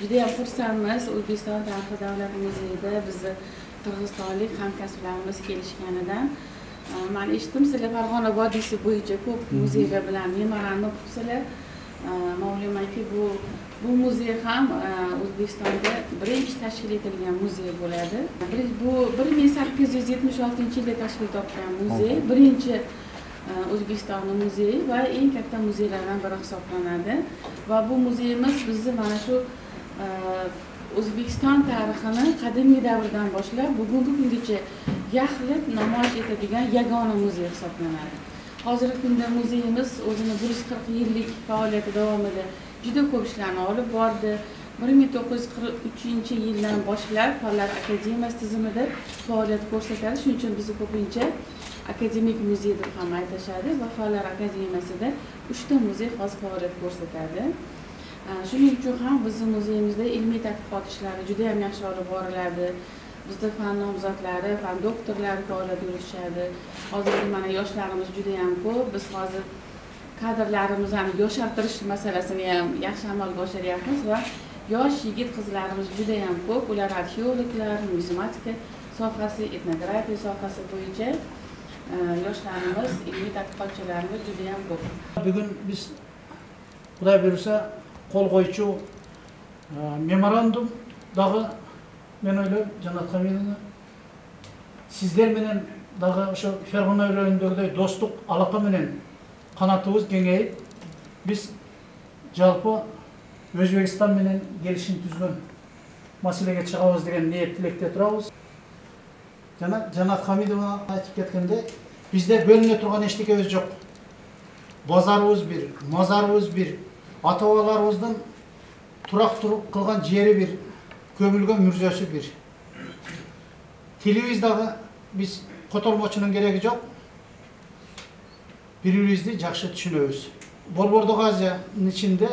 juda ham xursandmiz. O'zbekiston Tarixiy davlat muzeyida bizni qirg'izistonlik hamkasblarimiz kelishganidan. Men eshitdim, sizlar Farg'ona vodiysi bo'yicha ko'p muzeylar bilan memorandum qilibsizlar. Ma'lumki bu muzey ham O'zbekistonda birinchi tashkil etilgan muzey bo'ladi. Bu 1876-yilda tashkil topgan muzey, birinchi O'zbekistonning muzeyi va eng katta muzeylardan biri hisoblanadi. Va bu muzeyimiz bizni mana shu O'zbekiston tarixini qadimiy davrdan boshlab bugungi kungacha yaxlit namoyish etadigan yagona muzey hisoblanadi. Hozirgi kunda muzeyimiz o'zini 140 yillik faoliyati davomida juda ko'p ishlarni olib bordi. 1943-yildan boshlab Fanlar akademiyasi tizimida faoliyat ko'rsatadi. Shuning uchun bizni ko'pincha akademik muzey deb ham aytishadi va Fanlar akademiyasida 3 ta muzey hozir faoliyat ko'rsatadi. Shuning uchun ham bizning muzeyimizda ilmiy tadqiqot ishlari juda ham yaxshi olib boriladi. Bizda fan nomzodlari, fan doktorlari faoliyat yuritishadi. Hozir mana yoshlarimiz juda ham ko'p. Biz hozir kadrlarimizni yoshartirish masalasini ham yaxshi amalga oshiryapmiz va yosh yigit-qizlarimiz juda ham ko'p. Ular arxeologlar, numizmatika sohasi, etnografiya sohasi bo'yicha yoshlarimiz, ilmiy tadqiqotchilarimiz juda ham ko'p. Bugun biz Xudo buyursa qo'l qo'yuvchi memorandumdagi men o'ylayman Janob Hamidovna sizlar bilan dag'i o'sha Farg'ona rayonidagi do'stlik aloqa bilan qanotimiz kengayib biz jalpi O'zbekiston bilan kelishim tuzgan masalaga chiqamiz degan niyat tilakda turamiz. Janob Hamidovna aytib ketgandek bizda bo'linib turgan hech narsa yo'q. Bozorimiz bir, mozorimiz bir, ata-bobolarimizdan turaq qilgan jeri bir, ko'milgan murzosi bir. Televizorda biz qo'tormochining keragi yo'q. Bir-birimizni yaxshi tushunamiz. Borbordo'g'aziyaning ichida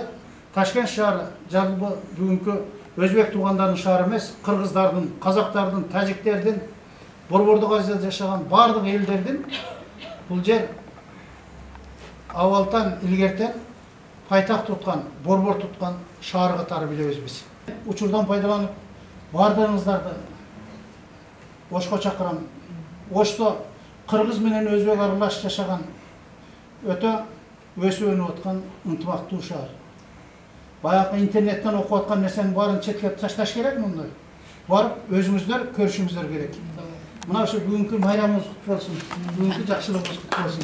Toshkent shahri jalbi bugungi o'zbek tuyg'anlarining shahri emas, qirg'izlardan, qozoqlardan, tojiklardan, Borbordo'g'aziyada yashagan barliq ellardan bu yer avvaldan ilgirten paytaxt tutgan, borbor tutgan shahar qatori bilamiz biz. Uçurdan foydalanıp bardığınızlarda boşqa çaqıran, oşta Qırgız bilen Özbek aralaş yaşagan öte ösüp önüp atkan ıntımaqlı şahar. Bayağı internetten okup atkan neseni barın çetkep taşlaş gerek mi bunday? Barıp özümüzler, körüşümüzler gerek. Buna şu bugünkü bayramımız kutlu olsun, bugünkü жақсылығımыз kutlu olsun.